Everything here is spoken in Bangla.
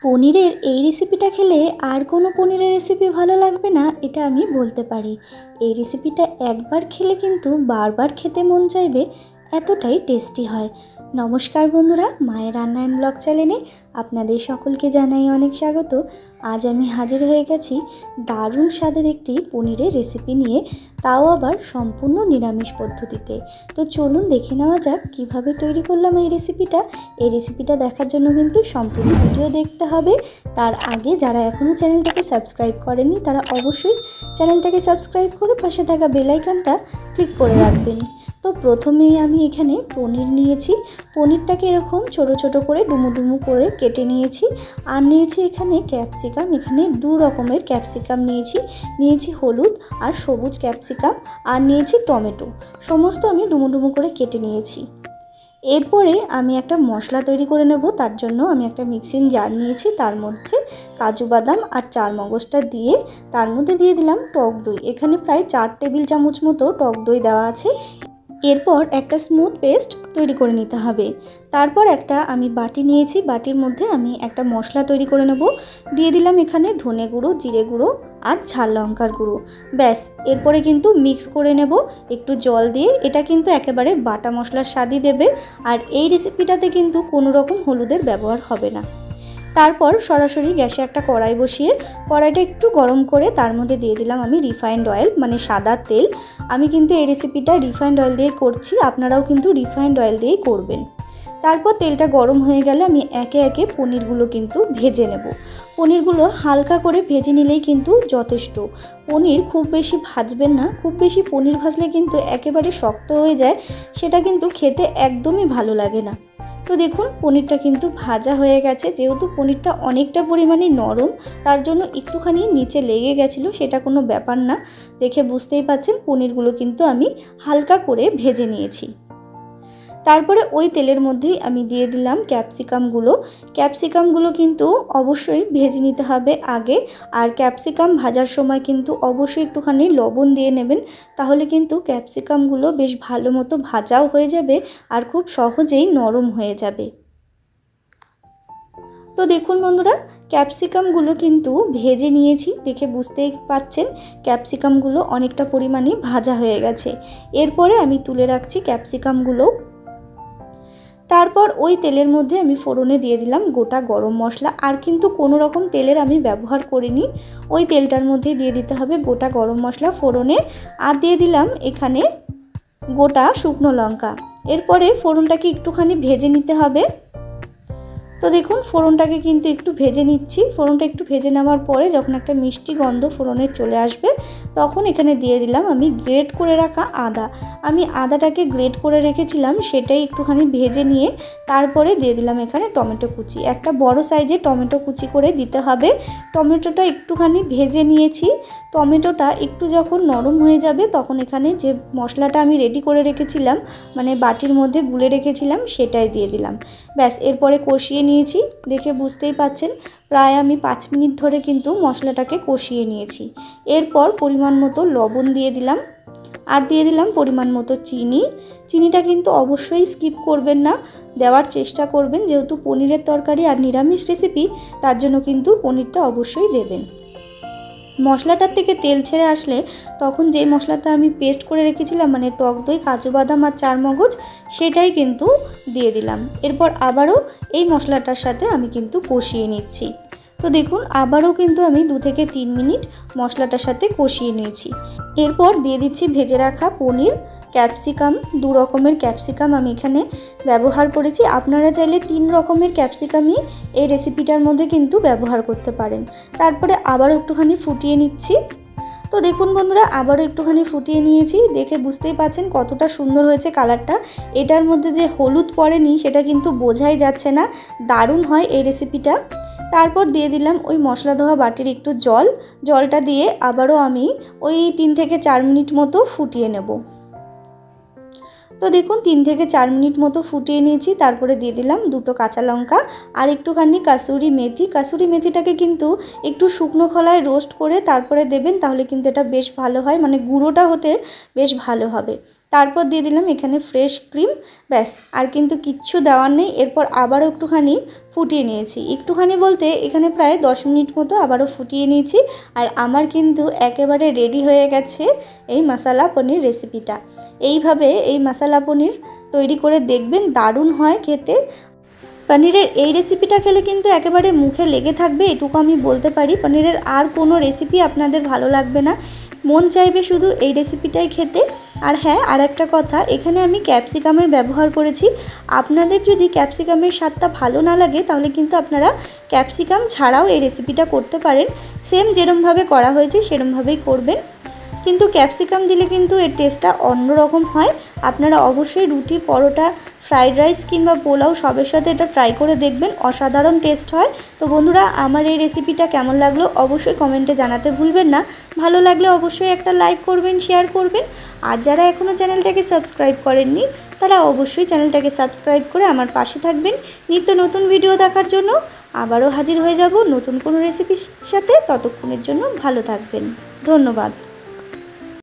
পনিরের এই রেসিপিটা খেলে আর কোনো পনিরের রেসিপি ভালো লাগবে না, এটা আমি বলতে পারি। এই রেসিপিটা একবার খেলে কিন্তু বারবার খেতে মন চাইবে, এতটাই টেস্টি হয়। নমস্কার বন্ধুরা, মায়ের রান্না অ্যান্ড ব্লগ চ্যানেলে আপনাদের সকলকে জানাই অনেক স্বাগত। আজ আমি হাজির হয়ে গেছি দারুণ স্বাদের একটি পনিরের রেসিপি নিয়ে, তাও আবার সম্পূর্ণ নিরামিষ পদ্ধতিতে। তো চলুন দেখে নেওয়া যাক কিভাবে তৈরি করলাম এই রেসিপিটা। এই রেসিপিটা দেখার জন্য কিন্তু সম্পূর্ণ ভিডিও দেখতে হবে। তার আগে যারা এখনও চ্যানেলটাকে সাবস্ক্রাইব করেননি তারা অবশ্যই চ্যানেলটাকে সাবস্ক্রাইব করে পাশে থাকা বেল আইকনটা ক্লিক করে রাখবেন। তো প্রথমেই আমি এখানে পনির নিয়েছি। পনিরটাকে এরকম ছোট ছোট করে ডুমো ডুমো করে কেটে নিয়েছি। আর নিয়েছি এখানে ক্যাপসিকাম, এখানে দু রকমের ক্যাপসিকাম নিয়েছি হলুদ আর সবুজ ক্যাপসিকাম, আর নিয়েছি টমেটো। সমস্ত আমি ডুমো ডুমো করে কেটে নিয়েছি। এরপরে আমি একটা মশলা তৈরি করে নেব। তার জন্য আমি একটা মিক্সিং জার নিয়েছি, তার মধ্যে কাজু বাদাম আর চারমগজটা দিয়ে তার মধ্যে দিয়ে দিলাম টক দই। এখানে প্রায় 4 টেবিল চামচ মতো টক দই দেওয়া আছে। এরপর একটা স্মুথ পেস্ট তৈরি করে নিতে হবে। তারপর একটা আমি বাটি নিয়েছি, বাটির মধ্যে আমি একটা মশলা তৈরি করে নেব। দিয়ে দিলাম এখানে ধনে গুঁড়ো, জিরে গুঁড়ো আর ঝাল লঙ্কার গুঁড়ো। ব্যাস, এরপরে কিন্তু মিক্স করে নেব একটু জল দিয়ে। এটা কিন্তু একেবারে বাটা মশলার স্বাদই দেবে, আর এই রেসিপিটাতে কিন্তু কোনো রকম হলুদের ব্যবহার হবে না। তারপর সরাসরি গ্যাসে একটা কড়াই বসিয়ে কড়াইটা একটু গরম করে তার মধ্যে দিয়ে দিলাম আমি রিফাইন্ড অয়েল, মানে সাদা তেল। আমি কিন্তু এই রেসিপিটা রিফাইন্ড অয়েল দিয়ে করছি, আপনারাও কিন্তু রিফাইন্ড অয়েল দিয়েই করবেন। তারপর তেলটা গরম হয়ে গেলে আমি একে একে পনিরগুলো কিন্তু ভেজে নেব। পনিরগুলো হালকা করে ভেজে নিলেই কিন্তু যথেষ্ট। পনির খুব বেশি ভাজবেন না, খুব বেশি পনির ভাজলে কিন্তু একেবারে শক্ত হয়ে যায়, সেটা কিন্তু খেতে একদমই ভালো লাগে না। তো দেখুন পনিরটা কিন্তু ভাজা হয়ে গেছে। যেহেতু পনিরটা অনেকটা পরিমাণে নরম, তার জন্য একটুখানি নিচে লেগে গেছিলো, সেটা কোনো ব্যাপার না। দেখে বুঝতেই পাচ্ছেন পনিরগুলো কিন্তু আমি হালকা করে ভেজে নিয়েছি। তারপরে ওই তেলের মধ্যেই আমি দিয়ে দিলাম ক্যাপসিকামগুলো কিন্তু অবশ্যই ভেজে নিতে হবে আগে। আর ক্যাপসিকাম ভাজার সময় কিন্তু অবশ্যই একটুখানি লবণ দিয়ে নেবেন, তাহলে কিন্তু ক্যাপসিকামগুলো বেশ ভালো মতো ভাজাও হয়ে যাবে আর খুব সহজেই নরম হয়ে যাবে। তো দেখুন বন্ধুরা, ক্যাপসিকামগুলো কিন্তু ভেজে নিয়েছি, দেখে বুঝতেই পাচ্ছেন ক্যাপসিকামগুলো অনেকটা পরিমাণে ভাজা হয়ে গেছে। এরপরে আমি তুলে রাখছি ক্যাপসিকামগুলো। তারপর ওই তেলের মধ্যে আমি ফোড়নে দিয়ে দিলাম গোটা গরম মশলা। আর কিন্তু কোনো রকম তেলের আমি ব্যবহার করিনি, ওই তেলটার মধ্যেই দিয়ে দিতে হবে গোটা গরম মশলা ফোড়নে। আর দিয়ে দিলাম এখানে গোটা শুকনো লঙ্কা। এরপরে ফোড়নটাকে একটুখানি ভেজে নিতে হবে। তো দেখুন ফোড়নটাকে কিন্তু একটু ভেজে নিচ্ছি। ফোড়নটা একটু ভেজে নেওয়ার পরে যখন একটা মিষ্টি গন্ধ ফোড়নের চলে আসবে, তখন এখানে দিয়ে দিলাম আমি গ্রেট করে রাখা আদা। আমি আদাটাকে গ্রেট করে রেখেছিলাম, সেটাই একটুখানি ভেজে নিয়ে তারপরে দিয়ে দিলাম এখানে টমেটো কুচি। একটা বড় সাইজে টমেটো কুচি করে দিতে হবে। টমেটোটা একটুখানি ভেজে নিয়েছি। টমেটোটা একটু যখন নরম হয়ে যাবে, তখন এখানে যে মশলাটা আমি রেডি করে রেখেছিলাম, মানে বাটির মধ্যে গুলে রেখেছিলাম, সেটাই দিয়ে দিলাম। ব্যাস, এরপরে কষিয়ে নিয়েছি। দেখে বুঝতেই পাচ্ছেন প্রায় আমি 5 মিনিট ধরে কিন্তু মশলাটাকে কষিয়ে নিয়েছি। এরপর পরিমাণ মতো লবণ দিয়ে দিলাম, আর দিয়ে দিলাম পরিমাণ মতো চিনিটা কিন্তু অবশ্যই স্কিপ করবেন না, দেওয়ার চেষ্টা করবেন। যেহেতু পনিরের তরকারি আর নিরামিষ রেসিপি, তার জন্য কিন্তু পনিরটা অবশ্যই দেবেন। মশলাটার থেকে তেল ছেড়ে আসলে তখন যে মশলাটা আমি পেস্ট করে রেখেছিলাম, মানে টক দই, কাজু বাদাম আর চারমগজ, সেটাই কিন্তু দিয়ে দিলাম। এরপর আবারও এই মশলাটার সাথে আমি কিন্তু কষিয়ে নিচ্ছি। তো দেখুন আবারও কিন্তু আমি 2 থেকে 3 মিনিট মশলাটার সাথে কষিয়ে নিয়েছি। এরপর দিয়ে দিচ্ছি ভেজে রাখা পনির, ক্যাপসিকাম। 2 রকমের ক্যাপসিকাম আমি এখানে ব্যবহার করেছি। আপনারা চাইলে 3 রকমের ক্যাপসিকামই এই রেসিপিটার মধ্যে কিন্তু ব্যবহার করতে পারেন। তারপরে আবারও একটুখানি ফুটিয়ে নিচ্ছি। তো দেখুন বন্ধুরা, আবারও একটুখানি ফুটিয়ে নিয়েছি। দেখে বুঝতেই পাচ্ছেন কতটা সুন্দর হয়েছে কালারটা। এটার মধ্যে যে হলুদ পড়েনি সেটা কিন্তু বোঝাই যাচ্ছে না, দারুণ হয় এই রেসিপিটা। তারপর দিয়ে দিলাম ওই মশলা ধোয়া বাটির একটু জলটা দিয়ে আবারও আমি ওই 3 থেকে 4 মিনিট মতো ফুটিয়ে নেব। তো দেখুন 3 থেকে 4 মিনিট মতো ফুটিয়ে নিয়েছি। তারপরে দিয়ে দিলাম 2টো কাঁচা লঙ্কা আর একটুখানি কাসুরি মেথিটাকে কিন্তু একটু শুকনো খোলায় রোস্ট করে তারপরে দেবেন, তাহলে কিন্তু এটা বেশ ভালো হয়, মানে গুঁড়োটা হতে বেশ ভালো হবে। তারপর দিয়ে দিলাম এখানে ফ্রেশ ক্রিম। ব্যাস, আর কিন্তু কিচ্ছু দেওয়ার নেই। এরপর আবারও একটুখানি ফুটিয়ে নিয়েছি, একটুখানি বলতে এখানে প্রায় 10 মিনিট মতো আবারও ফুটিয়ে নিয়েছি। আর আমার কিন্তু একেবারে রেডি হয়ে গেছে এই মশালা পনির রেসিপিটা। এইভাবে এই মশালা পনির তৈরি করে দেখবেন, দারুণ হয় খেতে। পনিরের এই রেসিপিটা খেলে কিন্তু একেবারে মুখে লেগে থাকবে, এটুকু আমি বলতে পারি। পনিরের আর কোনো রেসিপি আপনাদের ভালো লাগবে না, মন চাইবে শুধু এই রেসিপিটাই খেতে। আর হ্যাঁ, আর একটা কথা, এখানে আমি ক্যাপসিকামের ব্যবহার করেছি। আপনাদের যদি ক্যাপসিকামের স্বাদটা ভালো না লাগে তাহলে কিন্তু আপনারা ক্যাপসিকাম ছাড়াও এই রেসিপিটা করতে পারেন। সেম যেরমভাবে করা হয়েছে সেরমভাবেই করবেন, কিন্তু ক্যাপসিকাম দিলে কিন্তু এর টেস্টটা অন্যরকম হয়। আপনারা অবশ্যই রুটি, পরোটা, ফ্রাইড রাইস কিংবা পোলাও সবের সাথে এটা ট্রাই করে দেখবেন, অসাধারণ টেস্ট হয়। তো বন্ধুরা, আমার এই রেসিপিটা কেমন লাগলো অবশ্যই কমেন্টে জানাতে ভুলবেন না। ভালো লাগলে অবশ্যই একটা লাইক করবেন, শেয়ার করবেন। আর যারা এখনও চ্যানেলটাকে সাবস্ক্রাইব করেননি তারা অবশ্যই চ্যানেলটাকে সাবস্ক্রাইব করে আমার পাশে থাকবেন নিত্য নতুন ভিডিও দেখার জন্য। আবারও হাজির হয়ে যাব নতুন কোনো রেসিপির সাথে। ততক্ষণের জন্য ভালো থাকবেন, ধন্যবাদ।